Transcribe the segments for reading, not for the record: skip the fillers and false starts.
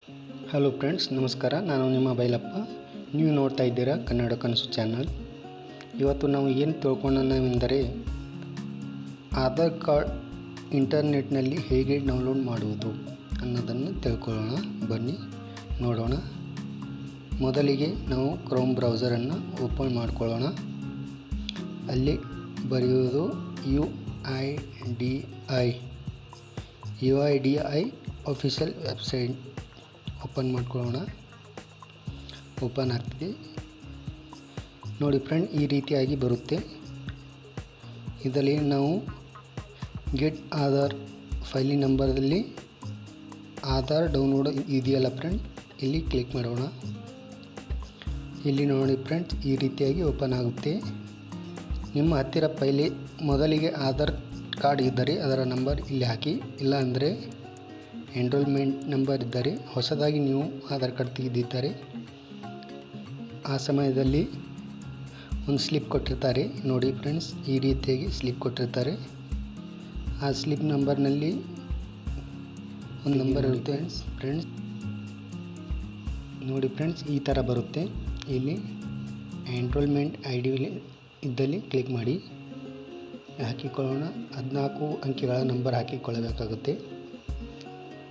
Hello friends, ನಮಸ್ಕಾರ. ನಾನು ನಿಮ್ಮ ಬೈಲಪ್ಪ. ನೀವು ನೋಡ್ತಾ ಇದ್ದೀರಾ ಕನ್ನಡ ಕನಸು ಚಾನಲ್. ಇವತ್ತು ನಾವು ಏನು ತಿಳ್ಕೊಳ್ಳೋಣವೆಂದರೆ ಆಧಾರ್ ಕಾರ್ಡ್ ಇಂಟರ್ನೆಟ್ನಲ್ಲಿ ಹೇಗೆ ಡೌನ್ಲೋಡ್ ಮಾಡುವುದು ಅನ್ನೋದನ್ನು ತಿಳ್ಕೊಳ್ಳೋಣ. ಬನ್ನಿ ನೋಡೋಣ. ಮೊದಲಿಗೆ ನಾವು ಕ್ರೋಮ್ ಬ್ರೌಸರನ್ನು ಓಪನ್ ಮಾಡ್ಕೊಳ್ಳೋಣ. ಅಲ್ಲಿ ಬರೆಯುವುದು UIDI ಆಫಿಷಿಯಲ್ ವೆಬ್ಸೈಟ್ ಓಪನ್ ಮಾಡ್ಕೊಳ್ಳೋಣ. ಓಪನ್ ಆಗ್ತಿದೆ ನೋಡಿ ಫ್ರೆಂಡ್, ಈ ರೀತಿಯಾಗಿ ಬರುತ್ತೆ. ಇದರಲ್ಲಿ ನಾವು ಗೆಟ್ ಆಧಾರ್ ಫೈಲಿ ನಂಬರ್ದಲ್ಲಿ ಆಧಾರ್ ಡೌನ್ಲೋಡ್ ಇದೆಯಲ್ಲ ಫ್ರೆಂಡ್, ಇಲ್ಲಿ ಕ್ಲಿಕ್ ಮಾಡೋಣ. ಇಲ್ಲಿ ನೋಡಿ ಫ್ರೆಂಡ್ಸ್, ಈ ರೀತಿಯಾಗಿ ಓಪನ್ ಆಗುತ್ತೆ. ನಿಮ್ಮ ಹತ್ತಿರ ಫೈಲಿ ಮೊದಲಿಗೆ ಆಧಾರ್ ಕಾರ್ಡ್ ಇದ್ದರೆ ಅದರ ನಂಬರ್ ಇಲ್ಲಿ ಹಾಕಿ, ಇಲ್ಲ ಅಂದರೆ ಎನ್ರೋಲ್ಮೆಂಟ್ ನಂಬರ್ ಇದ್ದರೆ, ಹೊಸದಾಗಿ ನೀವು ಆಧಾರ್ ಕಾರ್ಡ್ ತೆಗೆದಿದ್ದರೆ ಆ ಸಮಯದಲ್ಲಿ ಒಂದು ಸ್ಲಿಪ್ ಕೊಟ್ಟಿರ್ತಾರೆ ನೋಡಿ ಫ್ರೆಂಡ್ಸ್, ಈ ರೀತಿಯಾಗಿ ಸ್ಲಿಪ್ ಕೊಟ್ಟಿರ್ತಾರೆ. ಆ ಸ್ಲಿಪ್ ನಂಬರ್ನಲ್ಲಿ ಒಂದು ನಂಬರ್ ಇರುತ್ತೆ ಫ್ರೆಂಡ್ಸ್. ನೋಡಿ ಫ್ರೆಂಡ್ಸ್, ಈ ಥರ ಬರುತ್ತೆ. ಇಲ್ಲಿ ಎನ್ರೋಲ್ಮೆಂಟ್ ID ಇದ್ದಲ್ಲಿ ಕ್ಲಿಕ್ ಮಾಡಿ ಹಾಕಿಕೊಳ್ಳೋಣ. 14 ಅಂಕೆಗಳ ನಂಬರ್ ಹಾಕಿಕೊಳ್ಳಬೇಕಾಗುತ್ತೆ.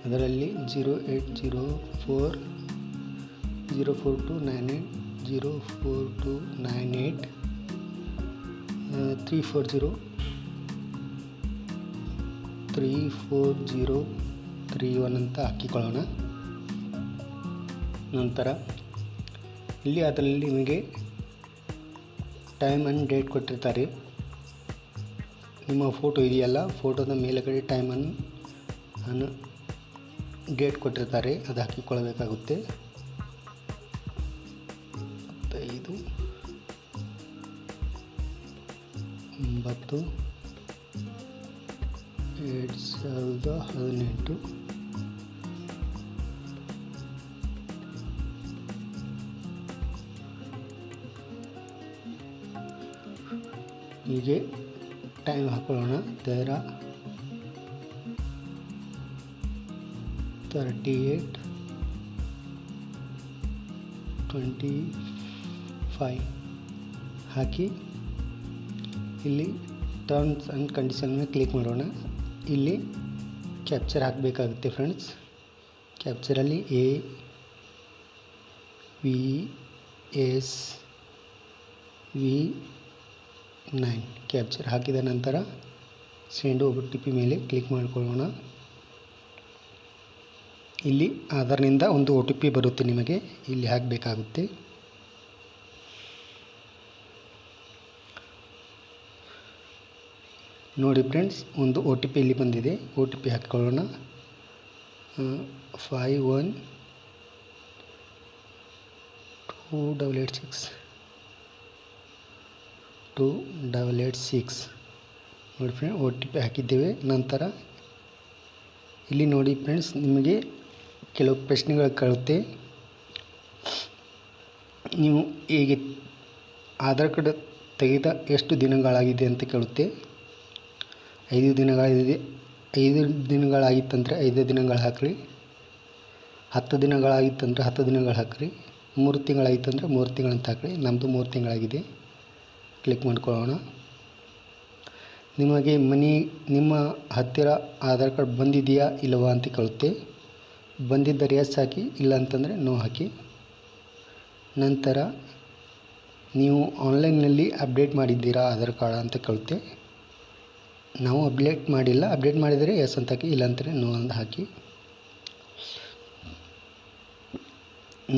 ಅದರಲ್ಲಿ 08040429804298 34031 ಅಂತ ಹಾಕಿಕೊಳ್ಳೋಣ. ನಂತರ ಇಲ್ಲಿ ಅದರಲ್ಲಿ ನಿಮಗೆ ಟೈಮ್ ಆ್ಯಂಡ್ ಡೇಟ್ ಕೊಟ್ಟಿರ್ತಾರೆ. ನಿಮ್ಮ ಫೋಟೋ ಇದೆಯಲ್ಲ, ಫೋಟೋದ ಮೇಲುಗಡೆ ಟೈಮನ್ನು ಡೇಟ್ ಕೊಟ್ಟಿರ್ತಾರೆ, ಅದು ಹಾಕಿಕೊಳ್ಳಬೇಕಾಗುತ್ತೆ. 5/9/2018. ಹೀಗೆ ಟೈಮ್ ಹಾಕೊಳ್ಳೋಣ. 38/25 ಹಾಕಿ ಇಲ್ಲಿ ಟರ್ಮ್ಸ್ ಆ್ಯಂಡ್ ಕಂಡೀಷನ್ನ ಕ್ಲಿಕ್ ಮಾಡೋಣ. ಇಲ್ಲಿ ಕ್ಯಾಪ್ಚರ್ ಹಾಕಬೇಕಾಗುತ್ತೆ ಫ್ರೆಂಡ್ಸ್. ಕ್ಯಾಪ್ಚರಲ್ಲಿ AVSV9 ಕ್ಯಾಪ್ಚರ್ ಹಾಕಿದ ನಂತರ ಸೆಂಡ್ OTP ಮೇಲೆ ಕ್ಲಿಕ್ ಮಾಡಿಕೊಳ್ಳೋಣ. ಇಲ್ಲಿ ಆಧಾರ್ನಿಂದ ಒಂದು OTP ಬರುತ್ತೆ, ನಿಮಗೆ ಇಲ್ಲಿ ಹಾಕಬೇಕಾಗುತ್ತೆ. ನೋಡಿ ಫ್ರೆಂಡ್ಸ್, ಒಂದು OTP ಇಲ್ಲಿ ಬಂದಿದೆ. OTP ಹಾಕಿಕೊಳ್ಳೋಣ. 51286286 ನೋಡಿ ಫ್ರೆಂಡ್, OTP ಹಾಕಿದ್ದೇವೆ. ನಂತರ ಇಲ್ಲಿ ನೋಡಿ ಫ್ರೆಂಡ್ಸ್, ನಿಮಗೆ ಕೆಲವು ಪ್ರಶ್ನೆಗಳು ಕೇಳುತ್ತೆ. ನೀವು ಹೇಗೆ ಆಧಾರ್ ಕಾರ್ಡ್ ತೆಗೆದ ಎಷ್ಟು ದಿನಗಳಾಗಿದೆ ಅಂತ ಕೇಳುತ್ತೆ. 5 ದಿನಗಳಿದೆ. 5 ದಿನಗಳಾಗಿತ್ತಂದರೆ 5 ದಿನಗಳು ಹಾಕಿರಿ. 10 ದಿನಗಳಾಗಿತ್ತಂದರೆ 10 ದಿನಗಳು ಹಾಕಿರಿ. 3 ತಿಂಗಳಾಗಿತ್ತಂದರೆ 3 ತಿಂಗಳಂತ ಹಾಕಿರಿ. ನಮ್ಮದು 3 ತಿಂಗಳಾಗಿದೆ. ಕ್ಲಿಕ್ ಮಾಡ್ಕೊಳ್ಳೋಣ. ನಿಮಗೆ ನಿಮ್ಮ ಹತ್ತಿರ ಆಧಾರ್ ಕಾರ್ಡ್ ಬಂದಿದೆಯಾ ಇಲ್ಲವಾ ಅಂತ ಕೇಳುತ್ತೆ. ಬಂದಿದ್ದರೆ ಎಸ್ ಹಾಕಿ, ಇಲ್ಲ ಅಂತಂದರೆ ನೋ ಹಾಕಿ. ನಂತರ ನೀವು ಆನ್ಲೈನ್ನಲ್ಲಿ ಅಪ್ಡೇಟ್ ಮಾಡಿದ್ದೀರಾ ಆಧಾರ್ ಕಾರ್ಡ್ ಅಂತ ಕೇಳುತ್ತೆ. ನಾವು ಅಪ್ಡೇಟ್ ಮಾಡಿಲ್ಲ. ಅಪ್ಡೇಟ್ ಮಾಡಿದರೆ ಎಸ್ ಅಂತ ಹಾಕಿ, ಇಲ್ಲ ಅಂತಾರೆ ನೋ ಅಂತ ಹಾಕಿ.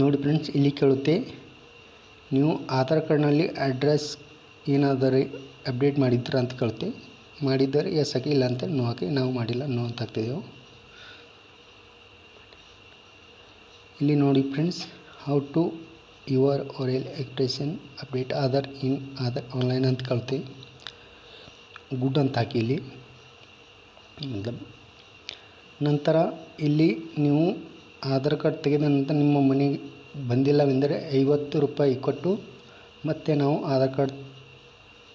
ನೋಡಿ ಫ್ರೆಂಡ್ಸ್, ಇಲ್ಲಿ ಕೇಳುತ್ತೆ ನೀವು ಆಧಾರ್ ಕಾರ್ಡ್ನಲ್ಲಿ ಅಡ್ರೆಸ್ ಏನಾದರೂ ಅಪ್ಡೇಟ್ ಮಾಡಿದ್ದೀರಾ ಅಂತ ಕೇಳುತ್ತೆ. ಮಾಡಿದ್ದರೆ ಎಸ್ ಹಾಕಿ, ಇಲ್ಲ ಅಂತ ನೋ ಹಾಕಿ. ನಾವು ಮಾಡಿಲ್ಲ, ನೋ ಅಂತ ಹಾಕ್ತಿದ್ದೆವು. ಇಲ್ಲಿ ನೋಡಿ friends, how to your oral expression update Aadhaar in Aadhaar online ಅಂತ ಕೇಳುತ್ತೆ. ಗುಡ್ ಅಂತ ಹಾಕಿ ಇಲ್ಲಿ. ನಂತರ ಇಲ್ಲಿ ನೀವು ಆಧಾರ್ ಕಾರ್ಡ್ ತೆಗೆದ ನಂತರ ನಿಮ್ಮ ಮನೆಗೆ ಬಂದಿಲ್ಲವೆಂದರೆ 50 ರೂಪಾಯಿ ಕೊಟ್ಟು ಮತ್ತೆ ನಾವು ಆಧಾರ್ ಕಾರ್ಡ್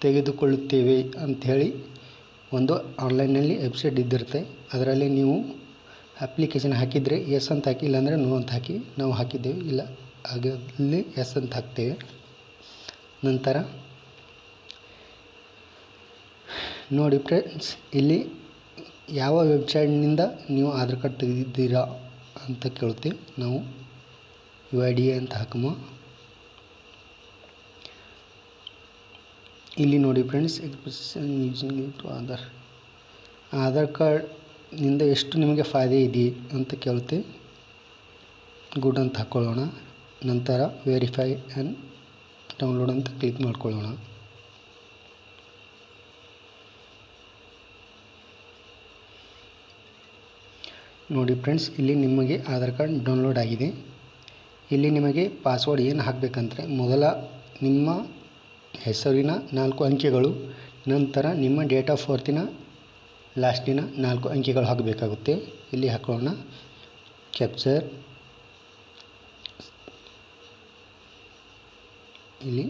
ತೆಗೆದುಕೊಳ್ಳುತ್ತೇವೆ ಅಂಥೇಳಿ ಒಂದು ಆನ್ಲೈನ್ನಲ್ಲಿ ವೆಬ್ಸೈಟ್ ಇದ್ದಿರುತ್ತೆ. ಅದರಲ್ಲಿ ನೀವು ಅಪ್ಲಿಕೇಶನ್ ಹಾಕಿದರೆ ಎಸ್ ಅಂತ ಹಾಕಿ, ಇಲ್ಲಾಂದರೆ ನೋ ಅಂತ ಹಾಕಿ. ನಾವು ಹಾಕಿದ್ದೇವೆ, ಇಲ್ಲ ಹಾಗಾಗಿ ಎಸ್ ಅಂತ ಹಾಕ್ತೇವೆ. ನಂತರ ನೋಡಿ ಫ್ರೆಂಡ್ಸ್, ಇಲ್ಲಿ ಯಾವ ವೆಬ್ಸೈಟ್ನಿಂದ ನೀವು ಆಧಾರ್ ಕಾರ್ಡ್ ತೆಗೆದಿದ್ದೀರಾ ಅಂತ ಕೇಳುತ್ತೆ. ನಾವು UIDA ಅಂತ ಹಾಕುವ. ಇಲ್ಲಿ ನೋಡಿ ಫ್ರೆಂಡ್ಸ್, ಆಧಾರ್ ಕಾರ್ಡ್ನಿಂದ ಎಷ್ಟು ನಿಮಗೆ ಫಾಯ್ದೆ ಇದೆ ಅಂತ ಕೇಳುತ್ತೆ. ಗುಡ್ ಅಂತ ಹಾಕ್ಕೊಳ್ಳೋಣ. ನಂತರ ವೆರಿಫೈ ಆ್ಯಂಡ್ ಡೌನ್ಲೋಡ್ ಅಂತ ಕ್ಲಿಕ್ ಮಾಡ್ಕೊಳ್ಳೋಣ. ನೋಡಿ ಫ್ರೆಂಡ್ಸ್, ಇಲ್ಲಿ ನಿಮಗೆ ಆಧಾರ್ ಕಾರ್ಡ್ ಡೌನ್ಲೋಡ್ ಆಗಿದೆ. ಇಲ್ಲಿ ನಿಮಗೆ ಪಾಸ್ವರ್ಡ್ ಏನು ಹಾಕಬೇಕಂದ್ರೆ, ಮೊದಲ ನಿಮ್ಮ ಹೆಸರಿನ 4 ಅಂಕೆಗಳು, ನಂತರ ನಿಮ್ಮ ಡೇಟ್ ಆಫ್ ಬರ್ತಿನ ಲಾಸ್ಟಿನ 4 ಅಂಕೆಗಳು ಹಾಕಬೇಕಾಗುತ್ತೆ. ಇಲ್ಲಿ ಹಾಕೋಣ ಕ್ಯಾಪ್ಚರ್. ಇಲ್ಲಿ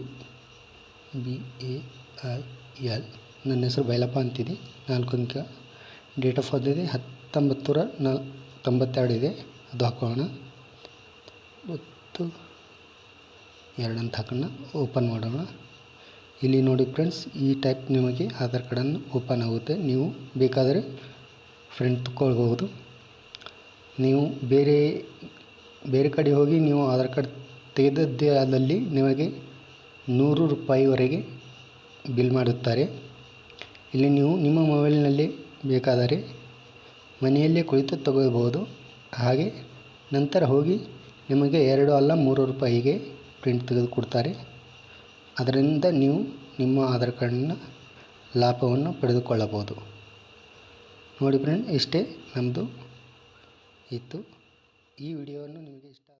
BAIL, ನನ್ನ ಹೆಸರು ಬೈಲಪ್ಪ ಅಂತಿದೆ. 4 ಅಂಕ. ಡೇಟ್ ಆಫ್ ಬರ್ತ್ ಇದೆ 1992 ಇದೆ, ಅದು ಹಾಕೋಣ. 2 ಅಂತ ಹಾಕೋಣ. ಓಪನ್ ಮಾಡೋಣ. ಇಲ್ಲಿ ನೋಡಿ ಫ್ರೆಂಡ್ಸ್, ಈ ಟೈಪ್ ನಿಮಗೆ ಆಧಾರ್ ಕಾರ್ಡನ್ನು ಓಪನ್ ಆಗುತ್ತೆ. ನೀವು ಬೇಕಾದರೆ ಪ್ರಿಂಟ್ ತಗೊಳ್ಬಹುದು. ನೀವು ಬೇರೆ ಕಡೆ ಹೋಗಿ ನೀವು ಆಧಾರ್ ಕಾರ್ಡ್ ತೆಗೆದದ್ದೇ ಆದಲ್ಲಿ ನಿಮಗೆ 100 ರೂಪಾಯಿವರೆಗೆ ಬಿಲ್ ಮಾಡುತ್ತಾರೆ. ಇಲ್ಲಿ ನೀವು ನಿಮ್ಮ ಮೊಬೈಲ್ನಲ್ಲಿ ಬೇಕಾದರೆ ಮನೆಯಲ್ಲೇ ಕುಳಿತು ತಗೊಳ್ಬೋದು. ಹಾಗೆ ನಂತರ ಹೋಗಿ ನಿಮಗೆ 2 ಅಲ್ಲ 3 ರೂಪಾಯಿಗೆ ಪ್ರಿಂಟ್ ತೆಗೆದು ಕೊಡ್ತಾರೆ. ಅದರಿಂದ ನೀವು ನಿಮ್ಮ ಆಧಾರ್ ಕಾರ್ಡಿನ ಲಾಭವನ್ನು ಪಡೆದುಕೊಳ್ಳಬಹುದು. ನೋಡಿ ಫ್ರೆಂಡ್, ಇಷ್ಟೇ ನಮ್ಮದು ಇತ್ತು. ಈ ವಿಡಿಯೋವನ್ನು ನಿಮಗೆ ಇಷ್ಟ